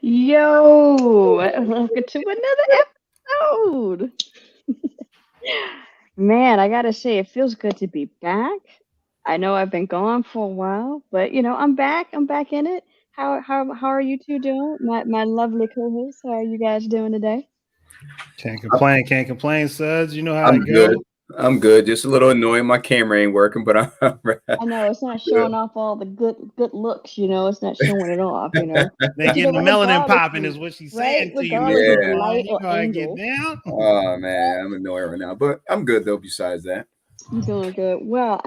Yo, welcome to another episode. Man, I gotta say, it feels good to be back. I know I've been gone for a while, but I'm back. I'm back in it. How are you two doing? My lovely co-hosts. How are you guys doing today? Can't complain, Suds. You know how I'm it good. go. I'm good. Just a little annoying. My camera ain't working, but I'm I know it's not good. showing off all the good looks. It's not showing it off. They getting the melanin Regardless, popping, is what she's right? saying to you, Regardless Mr. of the Yeah. light Refine. You or know how I get angle. down. Oh man, I'm annoyed right now, but I'm good though. Besides that, I'm doing good. Well,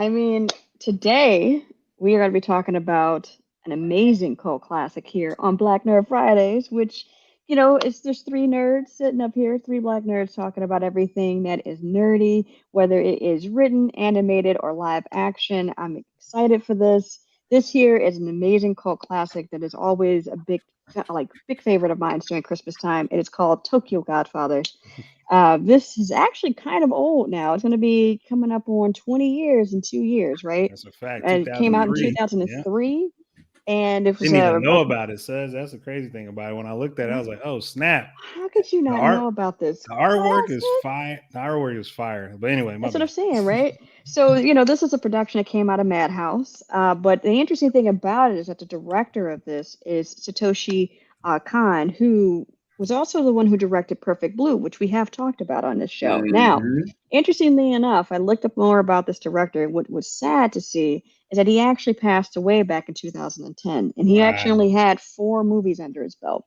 today we are going to be talking about an amazing cult classic here on Black Nerd Fridays, which, there's three nerds sitting up here, three black nerds talking about everything that is nerdy, whether it is written, animated, or live action. I'm excited for this. This here is an amazing cult classic that is always a big favorite of mine during Christmas time. It is called Tokyo Godfathers. This is actually kind of old now. It's going to be coming up on 20 years in 2 years, right? That's a fact. And it came out in 2003. Yeah. 2003, and it was Didn't even know about. about it, Suds. That's the crazy thing about it. When I looked at it, I was like, oh, snap. How could you The not art know about this the artwork is classic? fire. The artwork is fire. But anyway, my That's what I'm bad. saying, right? So, this is a production that came out of Madhouse. But the interesting thing about it is that the director of this is Satoshi Kon, who was also the one who directed Perfect Blue, which we have talked about on this show. Now, hmm interestingly enough, I looked up more about this director. What was sad to see is that he actually passed away back in 2010, and he actually Wow. only had four movies under his belt.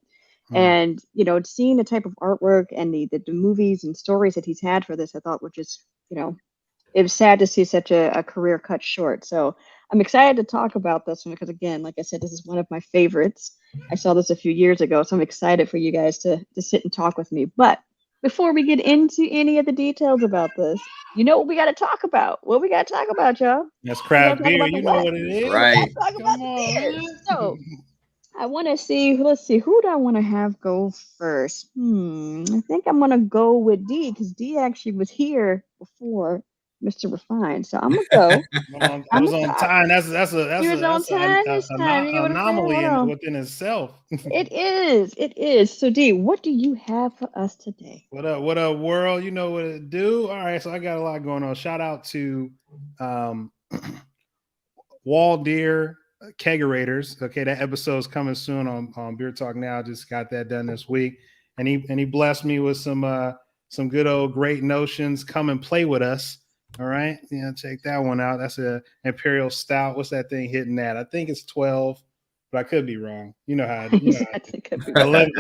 Hmm. And seeing the type of artwork and the movies and stories that he's had for this, I thought were just it was sad to see such a career cut short. So I'm excited to talk about this one because, again, like I said, this is one of my favorites. I saw this a few years ago, so I'm excited for you guys to sit and talk with me. But before we get into any of the details about this, you know what we got to talk about? What we got to talk about, y'all? That's We got craft to talk beer. about the You know what? what it is. We got right. to talk about Come the on, beers. So man. I want to see. Let's see. Who do I want to have go first? I think I'm gonna go with D because D actually was here before Mr. Refine. So I'm gonna go. I I'm was gonna on talk. time. That's He was on time this time. You get an what I'm saying? anomaly Hold on. within itself. It is. It is. So D, what do you have for us today? What up, world? You know what it do. All right, so I got a lot going on. Shout out to um, Wall Deer Kegerators. Okay, that episode's coming soon on Beer Talk Now. Just got that done this week, and he blessed me with some good old great notions. Come and play with us. All right, yeah, check that one out. That's a Imperial Stout. What's that thing hitting at? I think it's 12, but I could be wrong. You know how He you know said how I I do. think could be wrong.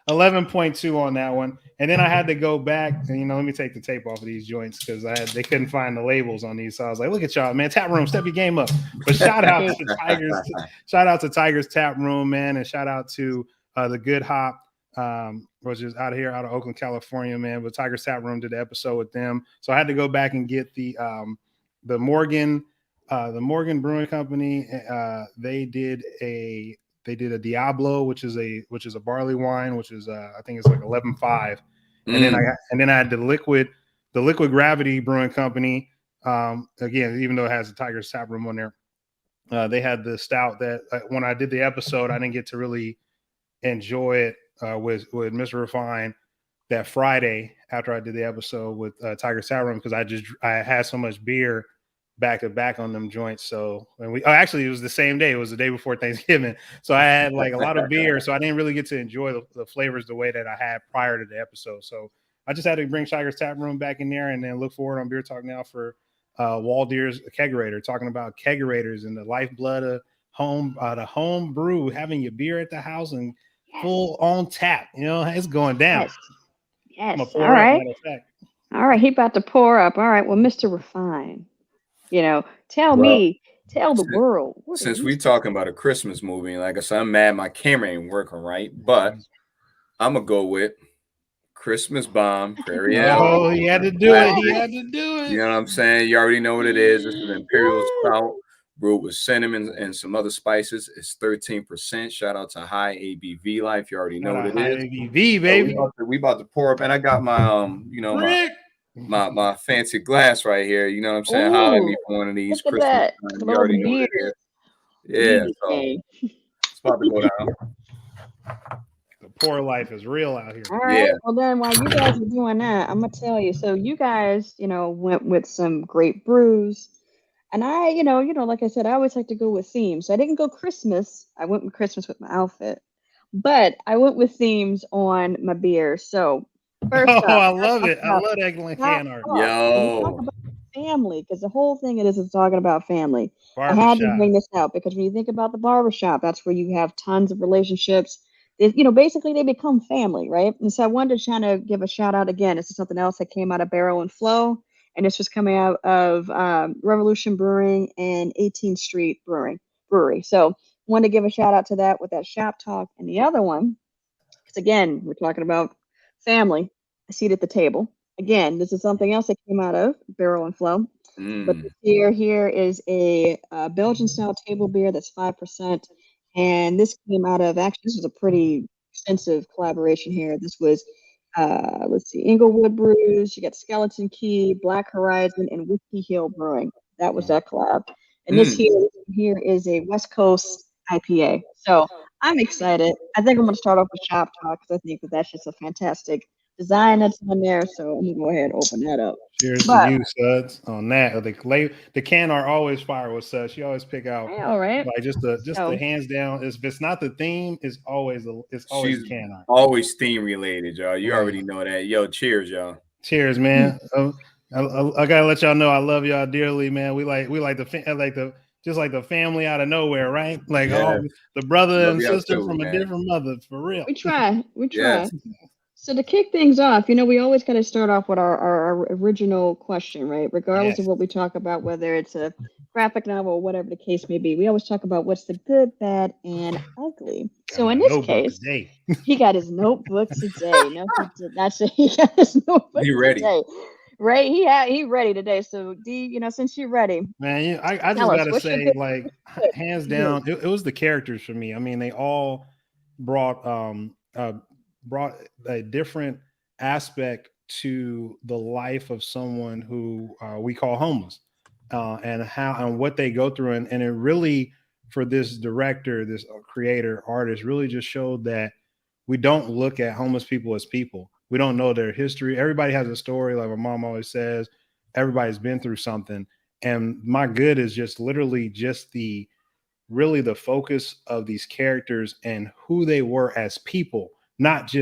11.2 on that one. And then I had to go back and let me take the tape off of these joints because they couldn't find the labels on these. So I was like, look at y'all, man. Tap room, step your game up. But shout out to Tigers Tap Room, man, and shout out to the Good Hop, which is out of Oakland, California, man. But Tigers Tap Room did the episode with them. So I had to go back and get the Morgan Brewing Company. They did a Diablo, which is a barley wine, which is I think it's like 11.5. And then I had the Liquid Gravity Brewing Company. Again, even though it has the Tiger's Tap Room on there, they had the stout that when I did the episode, I didn't get to really enjoy it with Mr. Refine that Friday after I did the episode with Tiger's Tap Room because I had so much beer back to back on them joints. So actually it was the same day. It was the day before Thanksgiving. So I had like a lot of beer. So I didn't really get to enjoy the flavors the way that I had prior to the episode. So I just had to bring Tiger's Tap Room back in there and then look forward on Beer Talk Now for Wall Deer's Kegerator, talking about kegerators and the lifeblood of the home brew, having your beer at the house and full on tap. It's going down. Yes. I'm gonna Yes. All pour up, right. matter of fact. All right. He about to pour up. All right. Well, Mr. Refine, tell Well, me, tell the since, world, what are since you we smoking? talking about a Christmas movie, like I said, I'm mad my camera ain't working right, but I'm gonna go with Christmas Bomb Prairie Ale. Oh, he had to do it. He had to do You it. know what I'm saying? You already know what it is. This is Imperial Yes. Stout brewed with cinnamon and some other spices. It's 13%. Shout out to High ABV Life. You already know Not what a it high is. ABV, So baby. we about to pour up, and I got my Rick. my fancy glass right here. You know what I'm saying? Holler at me Ooh, for one of these look at Christmas that. time. You Little already know what beard. it is. Yeah, Beard so thing. it's about to go down. poor life is real out here. All right. Yeah. Well, then while you guys are doing that, I'm gonna tell you. So you guys, went with some great brews, and I, like I said, I always like to go with themes. So I didn't go Christmas. I went with Christmas with my outfit, but I went with themes on my beer. So first Oh, up, I we're love talking it. I about love that hot can art. talk. And we talk Yo. about family because the whole thing it is talking about family. I had to Barbershop. bring this out because when you think about the barbershop, that's where you have tons of relationships. Basically they become family, right? And so I wanted to kind of give a shout out again. This is something else that came out of Barrel and Flow, and this was coming out of Revolution Brewing and 18th Street Brewery. So wanted to give a shout out to that with that shop talk, and the other one, because again, we're talking about family, a seat at the table. Again, this is something else that came out of Barrel and Flow. But Mm. this beer here is a Belgian style table beer that's 5%. And this came out of, actually, this was a pretty extensive collaboration here. This was, let's see, Inglewood Brews, you got Skeleton Key, Black Horizon, and Whiskey Hill Brewing. That was that collab. And this Mm. here is a West Coast IPA. So I'm excited. I think I'm going to start off with Shop Talk because I think that that's just a fantastic design that's on there. So I'm going to go ahead and open that up. Cheers to But you, Suds, on that. The can art always fire with Suds. She always pick out all right. like just the So hands down. If it's not the theme, it's always the She's can art. always theme related, y'all. You Yeah. already know that. Yo, cheers, y'all. Cheers, man. I gotta let y'all know I love y'all dearly, man. We like the just like the family out of nowhere, right? Like Yeah. the brother Love and y'all sister too, from a man. different mother, for real. we try. Yes. So to kick things off, we always got to start off with our original question, right? Regardless of Yes. what we talk about, whether it's a graphic novel or whatever the case may be, we always talk about what's the good, bad, and ugly. So in this case, today. he got his notebook today. No, he did not say he got his notebook He ready. today. Right? He ready today. So D, since you're ready, Man, I just tell us, gotta what's your say, good? like, hands Good. down, it was the characters for me. I mean, they all brought brought a different aspect to the life of someone who we call homeless, and how and what they go through, and it really, for this director, this creator, artist, really just showed that we don't look at homeless people as people. We don't know their history. Everybody has a story, like my mom always says. Everybody's been through something, and my good is just literally just the really the focus of these characters and who they were as people, not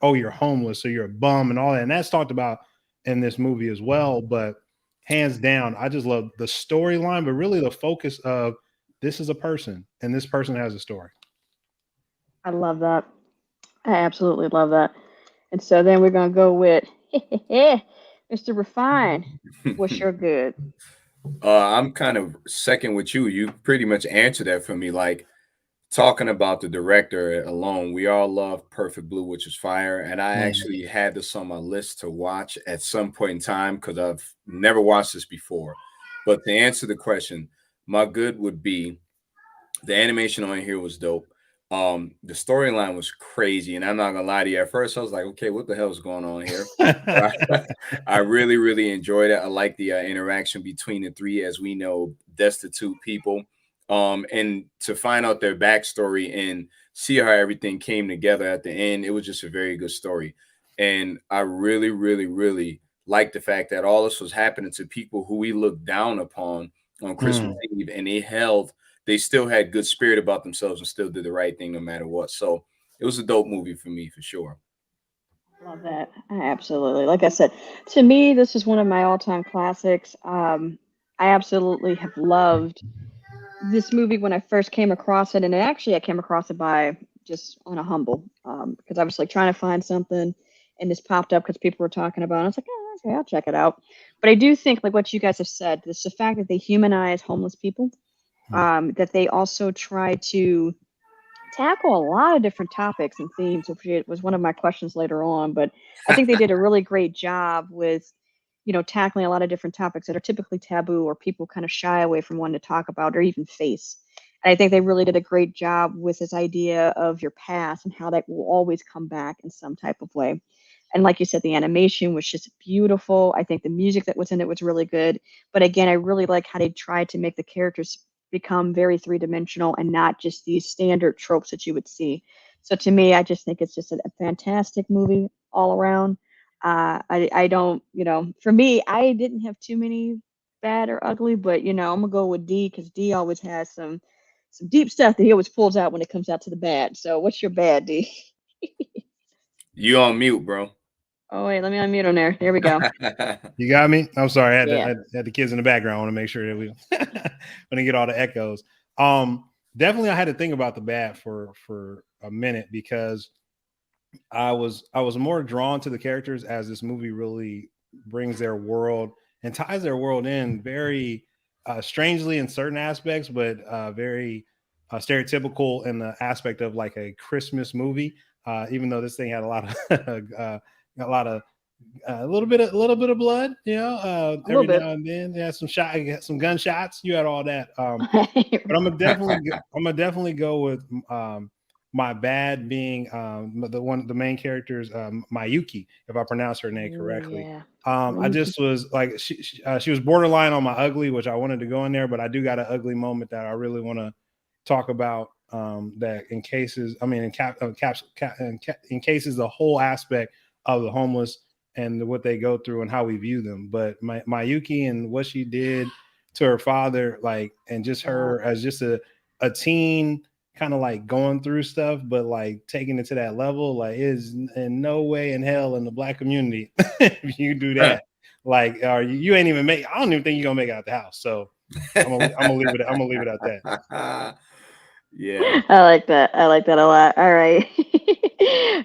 oh, you're homeless or you're a bum and all that. And that's talked about in this movie as well. But hands down, I just love the storyline, but really the focus of this is a person and this person has a story. I love that. I absolutely love that. And so then we're gonna go with Mr. Refine. What's your good? I'm kind of second with you. You pretty much answered that for me. Like talking about the director alone, we all love Perfect Blue, which is fire. And I actually had this on my list to watch at some point in time because I've never watched this before. But to answer the question, my good would be the animation on here was dope. The storyline was crazy, and I'm not gonna lie to you. At first, I was like, "Okay, what the hell is going on here?" I really, really enjoyed it. I like the interaction between the three, as we know, destitute people, and to find out their backstory and see how everything came together at the end. It was just a very good story, and I really, really, really like the fact that all this was happening to people who we look down upon on Christmas Eve, and they still had good spirit about themselves and still did the right thing no matter what. So it was a dope movie for me, for sure. Love that. Absolutely. Like I said, to me, this is one of my all-time classics. I absolutely have loved this movie when I first came across it, and I came across it by just on a humble, because I was like trying to find something, and this popped up because people were talking about it. I was like, oh, okay, I'll check it out. But I do think, like what you guys have said, this the fact that they humanize homeless people, that they also try to tackle a lot of different topics and themes, which was one of my questions later on. But I think they did a really great job with, tackling a lot of different topics that are typically taboo or people kind of shy away from wanting to talk about or even face. And I think they really did a great job with this idea of your past and how that will always come back in some type of way. And like you said, the animation was just beautiful. I think the music that was in it was really good. But again, I really like how they tried to make the characters become very three-dimensional and not just these standard tropes that you would see. So to me, I just think it's just a fantastic movie all around. I don't, for me, I didn't have too many bad or ugly, but I'm gonna go with D because D always has some deep stuff that he always pulls out when it comes out to the bad. So what's your bad, D? You on mute, bro. Oh wait, let me unmute on there. There we go. You got me? I'm sorry. I had, Yeah. I had the kids in the background. I want to make sure that we didn't get all the echoes. Definitely I had to think about the bad for a minute because I was more drawn to the characters as this movie really brings their world and ties their world in very strangely in certain aspects, but very stereotypical in the aspect of like a Christmas movie. Even though this thing had a lot of a little bit of blood, every now and then. Yeah, some gunshots. You had all that. But I'm gonna definitely go with my bad being the main character's Mayuki, if I pronounce her name correctly. Yeah. I just was like she was borderline on my ugly, which I wanted to go in there, but I do got an ugly moment that I really want to talk about. That in cases the whole aspect of the homeless and what they go through and how we view them. But Mayuki and what she did to her father, like, and just her as just a teen kind of like going through stuff, but like taking it to that level, like is in no way in hell in the Black community if you do that. Like, you ain't even make. I don't even think you're gonna make it out the house. So I'm gonna leave it. I'm gonna leave it at that. Yeah, I like that a lot. All right.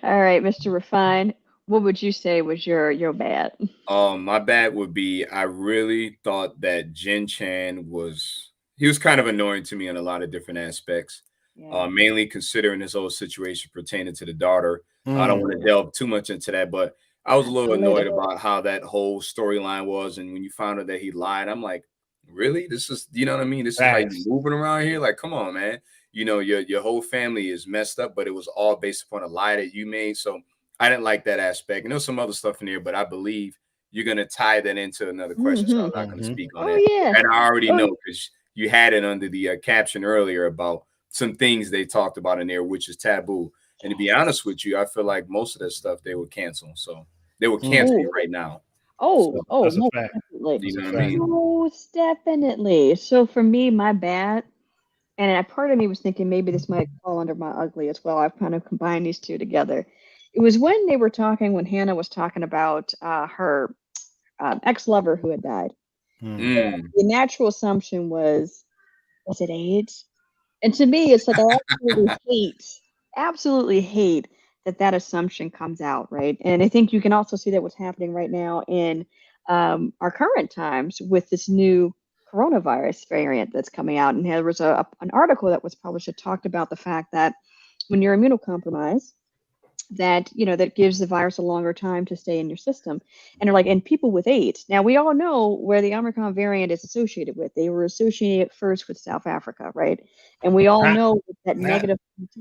All right, Mr. Refine, what would you say was your bad? my bad would be I really thought that Jin Chan was kind of annoying to me in a lot of different aspects. Yeah. Mainly considering this whole situation pertaining to the daughter. I don't want to delve too much into that, but I was a little annoyed about how that whole storyline was. And when you found out that he lied, I'm like, really? This is, you know what I mean? This is how you're moving around here? Like, come on, man. Your whole family is messed up, but it was all based upon a lie that you made. So I didn't like that aspect. And there's some other stuff in there, but I believe you're going to tie that into another question. So I'm not going to speak on that. Yeah. And I already know because you had it under the caption earlier about some things they talked about in there, which is taboo. And to be honest with you, I feel like most of that stuff they would cancel. So they would cancel it right now. That's a most fact. definitely. You know what I mean? Most definitely. So for me, my bad, and a part of me was thinking maybe this might fall under my ugly as well. I've kind of combined these two together. It was when they were talking, when Hannah was talking about her ex-lover who had died. The natural assumption was it AIDS? And to me, it's like I absolutely hate that assumption comes out, right? And I think you can also see that what's happening right now in our current times with this new coronavirus variant that's coming out. And there was an article that was published that talked about the fact that when you're immunocompromised, that that gives the virus a longer time to stay in your system. And they're like, and people with AIDS, now we all know where the Omicron variant is associated with. They were associated first with South Africa, right? And we all know that negative,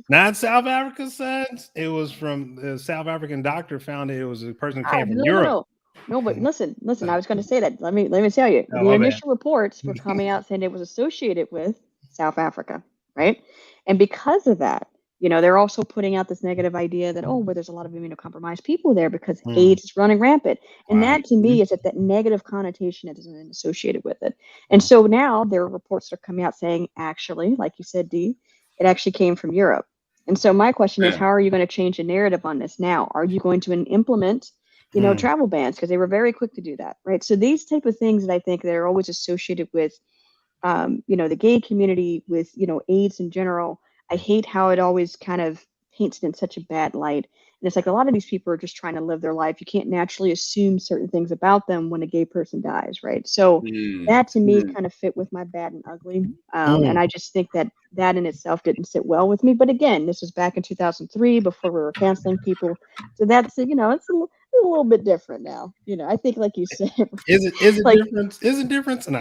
not South Africa says it was from the South African doctor found it was a person who came from Europe. No, but listen, I was going to say that. Let me tell you, the initial reports were coming out saying it was associated with South Africa, right? And because of that, they're also putting out this negative idea that, well, there's a lot of immunocompromised people there because AIDS is running rampant. And that to me is that negative connotation that is associated with it. And so now there are reports that are coming out saying, actually, like you said, Dee, it actually came from Europe. And so my question is, how are you going to change the narrative on this now? Are you going to implement, travel bans? Because they were very quick to do that, right? So these type of things that I think they're always associated with, the gay community, with, AIDS in general. I hate how it always kind of paints it in such a bad light. And it's like a lot of these people are just trying to live their life. You can't naturally assume certain things about them when a gay person dies, right? So that to me kind of fit with my bad and ugly. And I just think that in itself didn't sit well with me. But again, this was back in 2003 before we were canceling people. So that's, it's a little bit different now. I think like you said. Is it like, different? Is it different? No,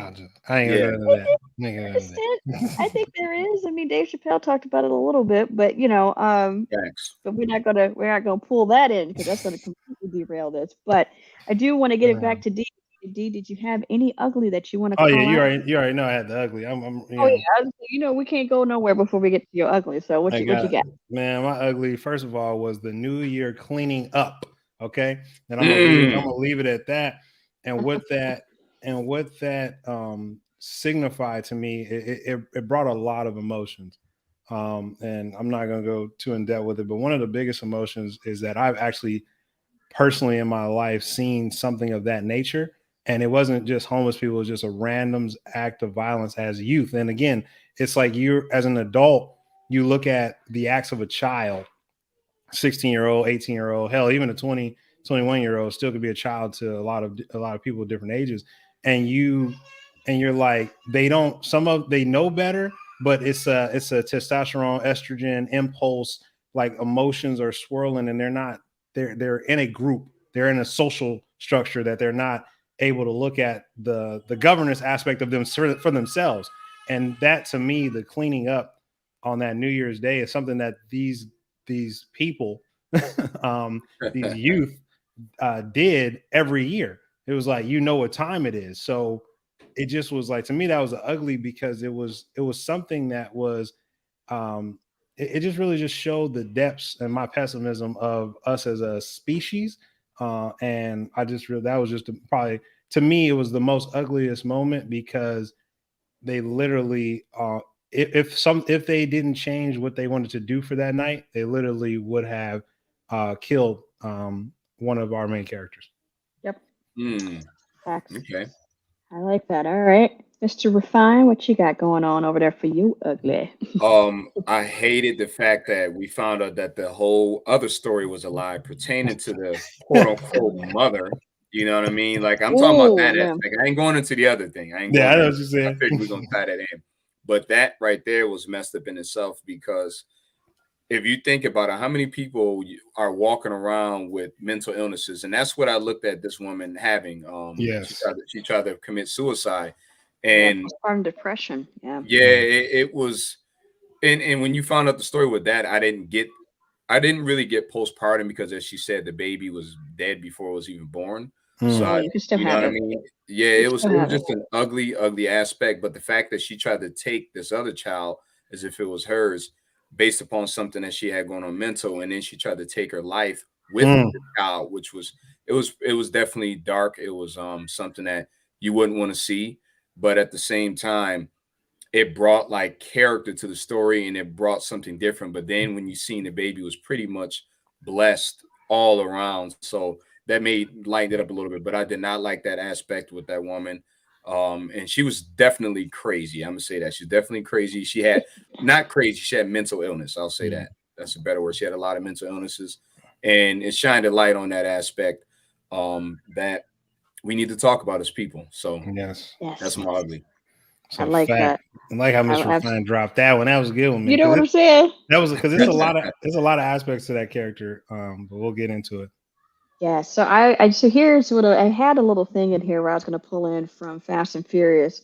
I ain't gonna do that. I think there is. I mean, Dave Chappelle talked about it a little bit, but but we're not gonna pull that in because that's gonna completely derail this. But I do want to get it back to Dee. D, did you have any ugly that you want to Oh yeah, call out? you already know I had the ugly. Oh yeah, we can't go nowhere before we get to your ugly. So what you got? Man, my ugly, first of all, was the New Year cleaning up. Okay. And I'm gonna leave it at that. And what that signified to me, it brought a lot of emotions. And I'm not gonna go too in depth with it, but one of the biggest emotions is that I've actually personally in my life seen something of that nature. And it wasn't just homeless people, it was just a random act of violence as youth. And again, it's like you as an adult, you look at the acts of a child, 16-year-old, 18-year-old, hell, even a 20, 21-year-old still could be a child to a lot of people of different ages. And you're like, they know better, but it's a testosterone, estrogen impulse, like emotions are swirling and they're in a group, they're in a social structure that they're not able to look at the governance aspect of them for themselves. And that, to me, the cleaning up on that New Year's Day is something that these people, these youth, did every year. It was like, you know what time it is. So it just was like, to me, that was ugly because it was something that was, it just really just showed the depths and my pessimism of us as a species. And I just really, that was just probably, to me, it was the most ugliest moment because they literally, if they didn't change what they wanted to do for that night, they literally would have killed one of our main characters. Yep. Facts. Okay. I like that. All right. Mr. Refine, what you got going on over there for you, ugly? I hated the fact that we found out that the whole other story was a lie pertaining to the quote unquote mother. You know what I mean? Like, I'm talking about that aspect. I ain't going into the other thing. I know what you're saying. I figured we're gonna tie that in. But that right there was messed up in itself, because if you think about it, how many people are walking around with mental illnesses? And that's what I looked at this woman having. Yes. She tried to commit suicide. And postpartum depression. Yeah. Yeah, it was. And when you found out the story with that, I didn't really get postpartum, because, as she said, the baby was dead before it was even born. So you can still you know have what it. I mean? Yeah, it was just an ugly aspect. But the fact that she tried to take this other child as if it was hers, based upon something that she had going on mental, and then she tried to take her life with the child, which was it was definitely dark. It was something that you wouldn't want to see, but at the same time, it brought like character to the story, and it brought something different. But then when you seen the baby was pretty much blessed all around, so that lightened it up a little bit. But I did not like that aspect with that woman. And she was definitely crazy. I'm gonna say that she's definitely crazy. She had not crazy, she had mental illness. I'll say that. That's a better word. She had a lot of mental illnesses, and it shined a light on that aspect that we need to talk about as people. So yes, that's my ugly. I like that. I like how Mr. Refine dropped that one. That was a good one, man. You know what I'm saying? That was because there's a lot of aspects to that character. But we'll get into it. Yeah. So so here's what I had a little thing in here where I was going to pull in from Fast and Furious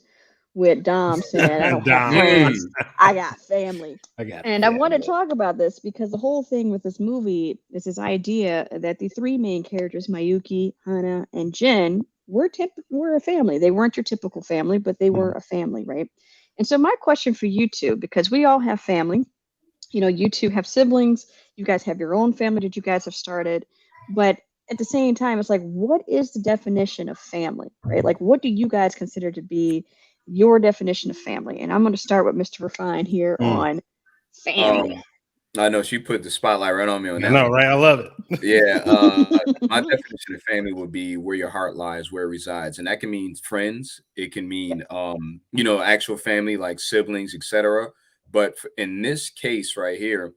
with Dom saying, "I don't have friends, I got family." I want to talk about this because the whole thing with this movie is this idea that the three main characters, Mayuki, Hana, and Jin, were a family. They weren't your typical family, but they were a family, right? And so my question for you two, because we all have family, you two have siblings, you guys have your own family that you guys have started, but at the same time, it's like, what is the definition of family, right? Like, what do you guys consider to be your definition of family? And I'm going to start with Mr. Refine here on family. I know she put the spotlight right on me on that. I know, right? I love it. Yeah. My definition of family would be where your heart lies, where it resides. And that can mean friends. It can mean, actual family, like siblings, etc. But in this case right here,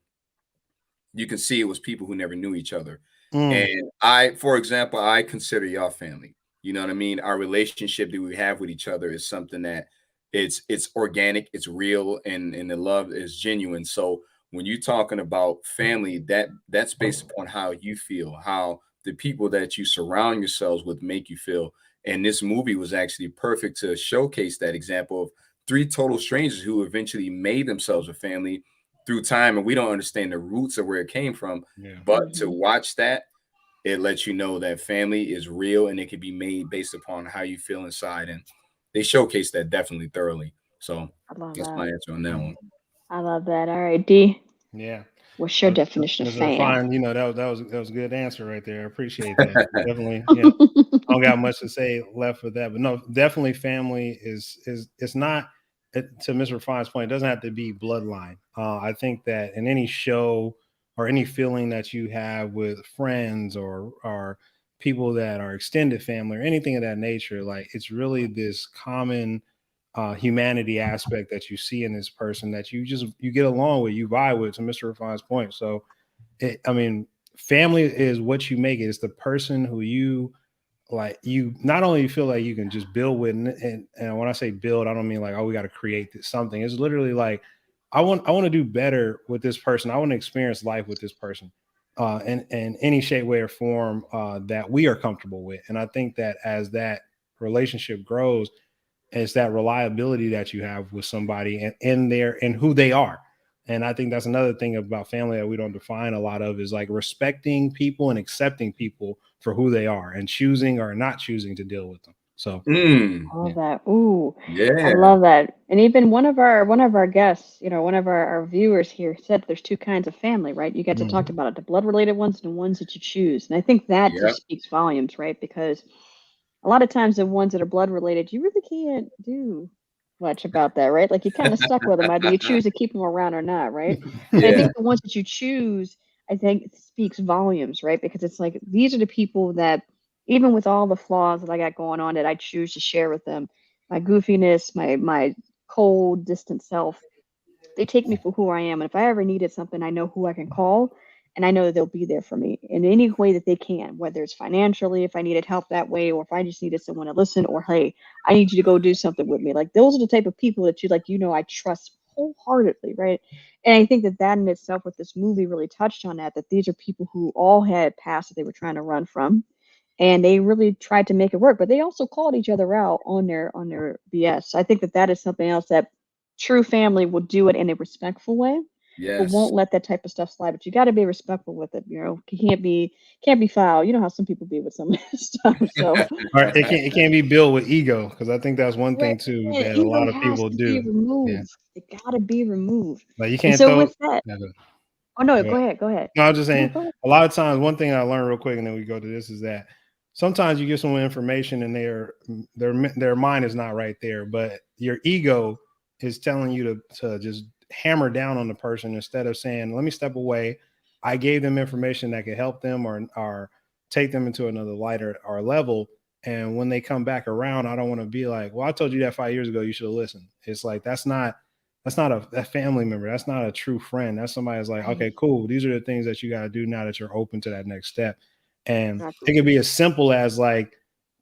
you can see it was people who never knew each other. And for example, I consider y'all family. You know what I mean? Our relationship that we have with each other is something that it's organic, it's real, and the love is genuine. So when you're talking about family, that's based upon how you feel, how the people that you surround yourselves with make you feel. And this movie was actually perfect to showcase that example of three total strangers who eventually made themselves a family through time. And we don't understand the roots of where it came from. But to watch that, it lets you know that family is real and it can be made based upon how you feel inside. And they showcase that definitely thoroughly. So I love that's that. my answer on that one. I love that. All right, D. Yeah. What's your definition of Mr. fam? Fine, that was a good answer right there. I appreciate that. Definitely, yeah. I don't got much to say left for that, but no, definitely family is it's not to Mr. Fine's point, it doesn't have to be bloodline. I think that in any show or any feeling that you have with friends or people that are extended family or anything of that nature, like it's really this common humanity aspect that you see in this person that you get along with, you vibe with, to Mr. Refine's point. So I mean, family is what you make it. It's the person who you like. You not only feel like you can just build with, and when I say build, I don't mean like, oh, we got to create something. It's literally like, I want to do better with this person. I want to experience life with this person, in any shape, way, or form that we are comfortable with. And I think that as that relationship grows, it's that reliability that you have with somebody and in there and who they are. And I think that's another thing about family that we don't define a lot of, is like respecting people and accepting people for who they are and choosing or not choosing to deal with them. So I love yeah. that. Ooh, I Yeah. love that. And even one of our guests, one of our viewers here said there's two kinds of family, right? You guys have talked Mhm. about it, the blood related ones and the ones that you choose. And I think that Yep. just speaks volumes, right? Because a lot of times the ones that are blood related, you really can't do much about that, right? Like you're kind of stuck with them, either you choose to keep them around or not, right? But I Yeah. think the ones that you choose, I think speaks volumes, right? Because it's like these are the people that, even with all the flaws that I got going on, that I choose to share with them, my goofiness, my cold, distant self, they take me for who I am. And if I ever needed something, I know who I can call, and I know that they'll be there for me in any way that they can, whether it's financially, if I needed help that way, or if I just needed someone to listen, or hey, I need you to go do something with me. Like those are the type of people that I trust wholeheartedly, right? And I think that that in itself, with this movie, really touched on that these are people who all had past that they were trying to run from, and they really tried to make it work, but they also called each other out on their BS. So I think that that is something else that true family will do it in a respectful way, but Yes. won't let that type of stuff slide. But you got to be respectful with it. You can't be foul. You know how some people be with some of this stuff. So All right, it can't be built with ego, because I think that's one right, thing too and that a ego lot of has people to be do. Yeah, removed. It got to be removed. like you And can't so throw. with that, Yeah, oh no, go ahead. go ahead. No, I was just No, saying, go ahead. a lot of times, one thing I learned real quick, and then we go to this, is that sometimes you get someone information and their mind is not right there, but your ego is telling you to just hammer down on the person instead of saying, "Let me step away. I gave them information that could help them or take them into another light or level." And when they come back around, I don't want to be like, "Well, I told you that 5 years ago. You should have listened." It's like that's not a family member. That's not a true friend. That's somebody that's like, Right. okay, cool. These are the things that you got to do now that you're open to that next step. And it Exactly. could be as simple as like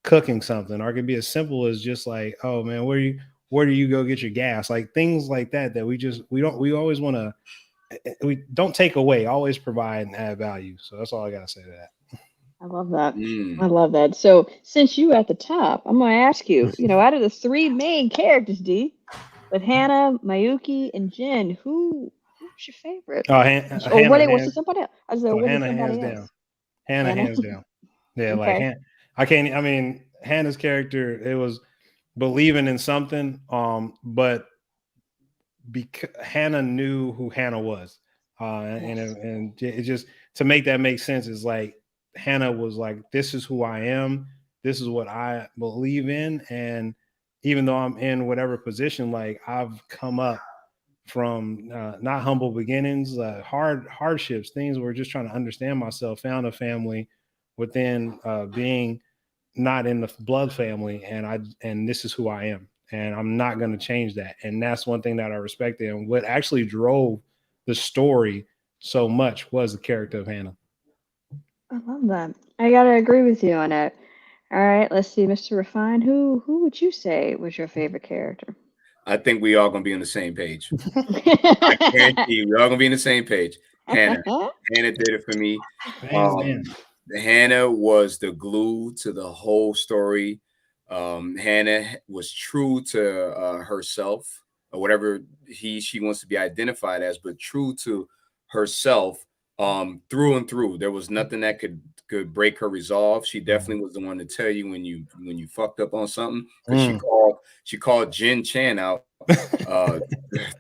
cooking something, or it could be as simple as just like, oh man, where do you go get your gas? Like things like that we always want to, we don't take away, always provide and add value. So that's all I gotta say to that. I love that. I Mm. love that. So since you at the top, I'm gonna ask you, out of the three main characters, D, with Hannah, Mayuki, and Jin, who's your favorite? Oh, Or Hannah, was it somebody else? I said, was it Hannah hands somebody down. else? Hannah Hannah. hands down. Yeah, like Okay. I can't. I mean, Hannah's character, it was believing in something, but because Hannah knew who Hannah was, Yes. and it just, to make that make sense, is like Hannah was like, "This is who I am. This is what I believe in." And even though I'm in whatever position, like I've come up from not humble beginnings, hardships, things where just trying to understand myself, found a family within being not in the blood family, and this is who I am, and I'm not going to change that. And that's one thing that I respected, and what actually drove the story so much was the character of Hannah. I love that. I gotta agree with you on that. All right, let's see, Mr. Refine. Who would you say was your favorite character? I think we all gonna be on the same page. I guarantee you, we're all gonna be on the same page. Hannah. Hannah did it for me. Hands down. Um, Hannah was the glue to the whole story. Hannah was true to herself, or whatever she wants to be identified as, but true to herself. through and through. There was nothing that could break her resolve. She definitely was the one to tell you when you fucked up on something, because she called Jin Chan out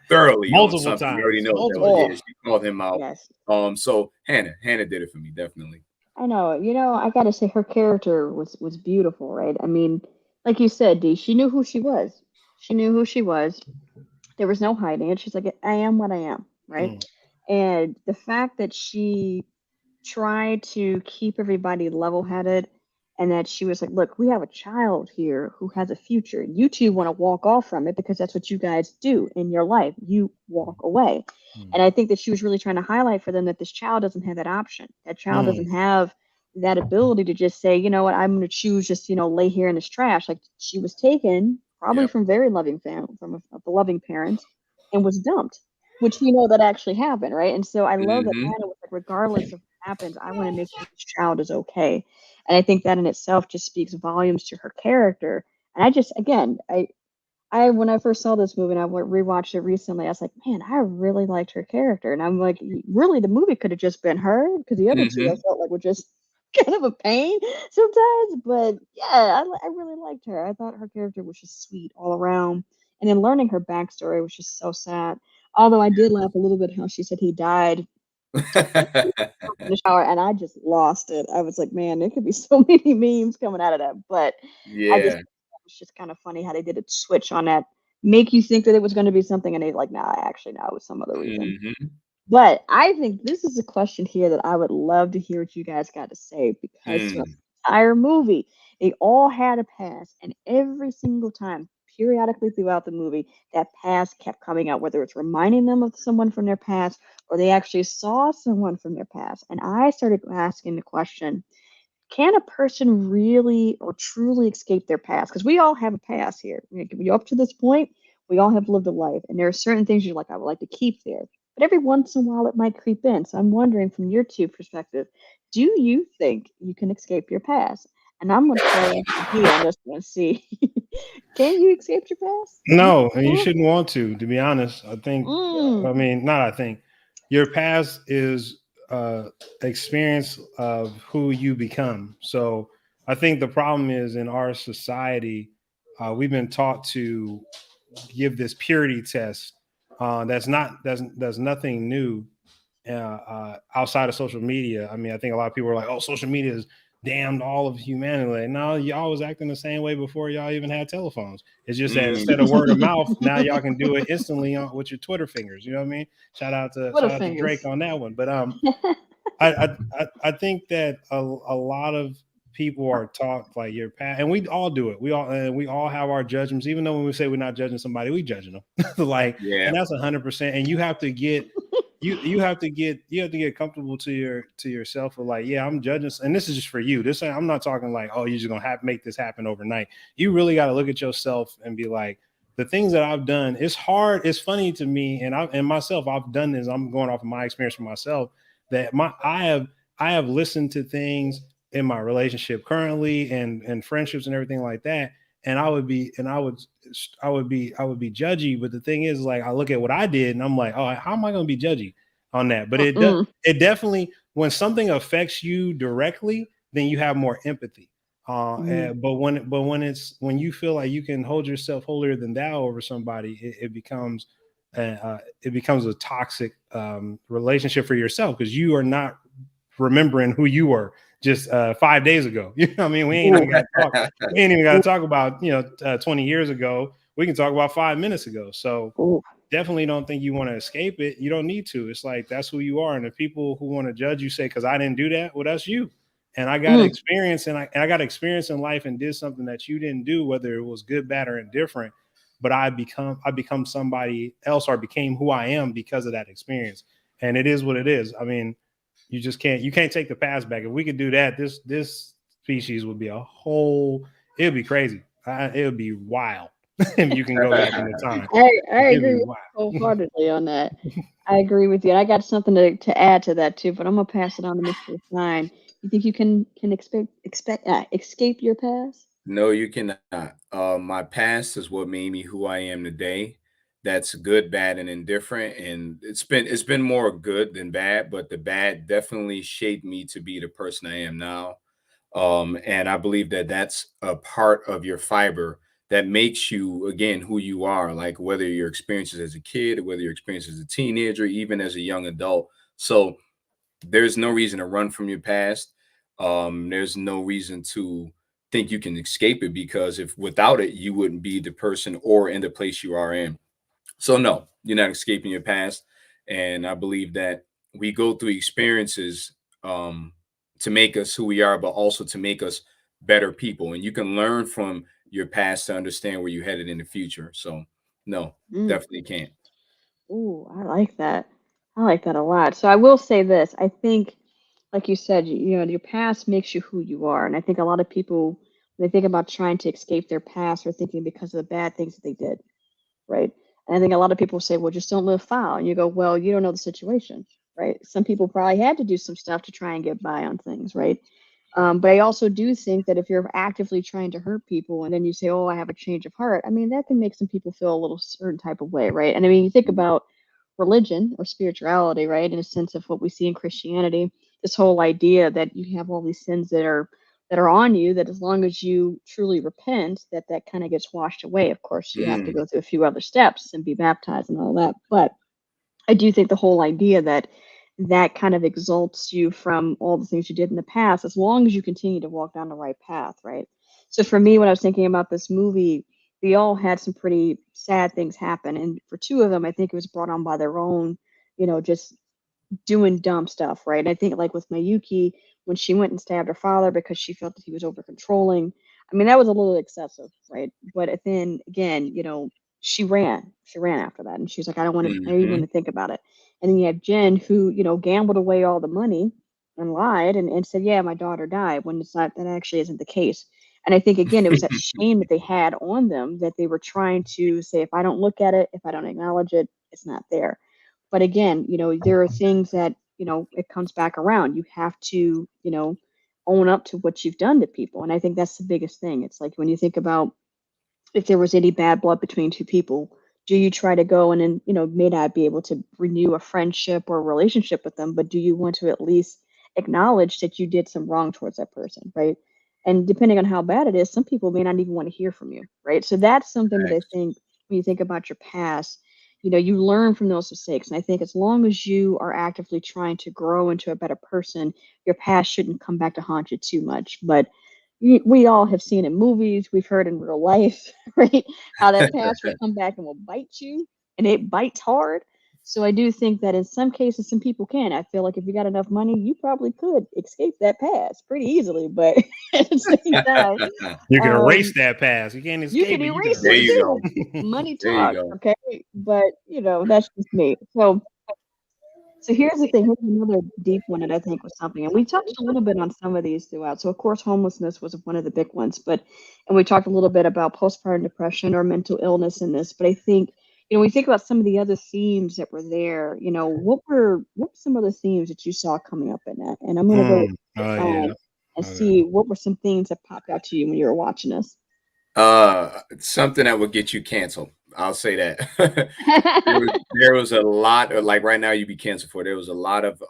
thoroughly multiple on something. times. You already know what that was. Yeah, she called him out. Yes. So Hannah did it for me, definitely. I know. I gotta say her character was beautiful, right? I mean, like you said, Dee, she knew who she was. She knew who she was. There was no hiding it. She's like, I am what I am, right? And the fact that she tried to keep everybody level-headed, and that she was like, look, we have a child here who has a future. You two want to walk off from it because that's what you guys do in your life. You walk away. And I think that she was really trying to highlight for them that this child doesn't have that option. That child doesn't have that ability to just say, you know what, I'm going to choose just, lay here in this trash. Like, she was taken probably from very loving family, from a loving parents, and was dumped, which we know that actually happened, right? And so I love that Hannah was like, regardless of what happens, I want to make sure this child is okay. And I think that in itself just speaks volumes to her character. And I just, again, I when I first saw this movie and I rewatched it recently, I was like, man, I really liked her character. And I'm like, really, the movie could have just been her, because the other two I felt like were just kind of a pain sometimes. But yeah, I really liked her. I thought her character was just sweet all around. And then learning her backstory was just so sad. Although I did laugh a little bit how she said he died in the shower, and I just lost it. I was like, man, there could be so many memes coming out of that. But I just, it was just kind of funny how they did a switch on that, make you think that it was going to be something, and they like, nah, actually, no, it was some other reason. But I think this is a question here that I would love to hear what you guys got to say, because throughout the entire movie, they all had a past, and every single time, periodically throughout the movie, that past kept coming out, whether it's reminding them of someone from their past or they actually saw someone from their past. And I started asking the question, can a person really or truly escape their past? Because we all have a past here. We up to this point, we all have lived a life, and there are certain things you're like, I would like to keep there. But every once in a while, it might creep in. So I'm wondering, from your two perspective, do you think you can escape your past? And I'm going to throw it to you on this one. See, can you escape your past? No, and you shouldn't want to be honest. I think, I mean, not I think, your past is experience of who you become. So I think the problem is, in our society, we've been taught to give this purity test. That's nothing new outside of social media. I mean, I think a lot of people are like, "Oh, social media is damned all of humanity." Like, no, y'all was acting the same way before y'all even had telephones. It's just that instead of word of mouth, now y'all can do it instantly with your Twitter fingers. You know what I mean? Shout out to Drake on that one. But I think that a lot of people are taught like your past, and we all do it. We all have our judgments, even though when we say we're not judging somebody, we judging them. And that's 100%. And you have to get you have to get comfortable to yourself with like, yeah, I'm judging, and this is just for you. I'm not talking like, oh, you're just gonna make this happen overnight. You really got to look at yourself and be like, the things that I've done, it's hard. It's funny to me, and I've done this. I'm going off of my experience for myself, that I have listened to things in my relationship currently and friendships and everything like that. And I would be judgy. But the thing is, like, I look at what I did and I'm like, oh, how am I going to be judgy on that? But it definitely, when something affects you directly, then you have more empathy. But when you feel like you can hold yourself holier than thou over somebody, it becomes a toxic relationship for yourself, because you are not remembering who you were just 5 days ago. You know what I mean? We ain't even got to talk about 20 years ago. We can talk about 5 minutes ago. So definitely don't think you want to escape it. You don't need to. It's like, that's who you are. And the people who want to judge you say, because I didn't do that, well, that's you. And I got experience, and I got experience in life and did something that you didn't do, whether it was good, bad, or indifferent. But I become somebody else, or became who I am because of that experience. And it is what it is. I mean, you can't take the past back. If we could do that, this species would be it would be crazy. It would be wild if you can go back in the time. I agree wholeheartedly on that. I agree with you. And I got something to add to that too, but I'm gonna pass it on to Mr. Fine. You think you can escape your past? No, you cannot. My past is what made me who I am today. that's good, bad, and indifferent. And it's been more good than bad, but the bad definitely shaped me to be the person I am now. And I believe that that's a part of your fiber that makes you again who you are, like whether your experiences as a kid, or whether your experiences as a teenager, even as a young adult. So there's no reason to run from your past. There's no reason to think you can escape it, because if without it, you wouldn't be the person or in the place you are in. So no, you're not escaping your past. And I believe that we go through experiences um, to make us who we are, but also to make us better people. And you can learn from your past to understand where you're headed in the future. So no, Mm. definitely can't. Ooh, I like that. I like that a lot. So I will say this. I think, like you said, you know, your past makes you who you are. And I think a lot of people, when they think about trying to escape their past, are thinking because of the bad things that they did, right? And I think a lot of people say, well, just don't live foul. And you go, well, you don't know the situation, right? Some people probably had to do some stuff to try and get by on things, right? But I also do think that if you're actively trying to hurt people and then you say, oh, I have a change of heart, I mean, that can make some people feel a little certain type of way, right? And I mean, you think about religion or spirituality, right? In a sense of what we see in Christianity, this whole idea that you have all these sins that are on you, that as long as you truly repent, that kind of gets washed away. Of course, you have to Mm, go through a few other steps and be baptized and all that. But I do think the whole idea that that kind of exalts you from all the things you did in the past, as long as you continue to walk down the right path, right? So for me, when I was thinking about this movie, they all had some pretty sad things happen, and for two of them, I think it was brought on by their own, just doing dumb stuff, right? I think like with Mayuki, when she went and stabbed her father because she felt that he was over controlling. I mean, that was a little excessive, right? But then again, she ran. She ran after that. And she was like, I don't even want mhm. to think about it. And then you have Jen who, gambled away all the money and lied and said, yeah, my daughter died, when it's not, that actually isn't the case. And I think again, it was that shame that they had on them, that they were trying to say, if I don't look at it, if I don't acknowledge it, it's not there. But again, there are things that, it comes back around. You have to, own up to what you've done to people. And I think that's the biggest thing. It's like when you think about if there was any bad blood between two people, do you try to go and then, may not be able to renew a friendship or a relationship with them, but do you want to at least acknowledge that you did some wrong towards that person, right? And depending on how bad it is, some people may not even want to hear from you, right? So that's something that I Facts. think when you think about your past, you learn from those mistakes. And I think as long as you are actively trying to grow into a better person, your past shouldn't come back to haunt you too much. But we all have seen in movies, we've heard in real life, right? How that past will come back and will bite you, and it bites hard. So I do think that in some cases, some people can. I feel like if you got enough money, you probably could escape that past pretty easily. But at the same time, You can erase um, that past. You can't you escape can it. You can erase There it erase you too. go. it. Money There you talks, go. okay? But that's just me. So here's the thing. Here's another deep one that I think was something, and we touched a little bit on some of these throughout. So of course, homelessness was one of the big ones, and we talked a little bit about postpartum depression or mental illness in this. But I think, when we think about some of the other themes that were there, what were some of the themes that you saw coming up in that? And I'm gonna go with Oh yeah. time and Oh, yeah. see what were some things that popped out to you when you were watching this. Something that would get you canceled. I'll say that. There was a lot of, like, right now you'd be canceled for. There was a lot of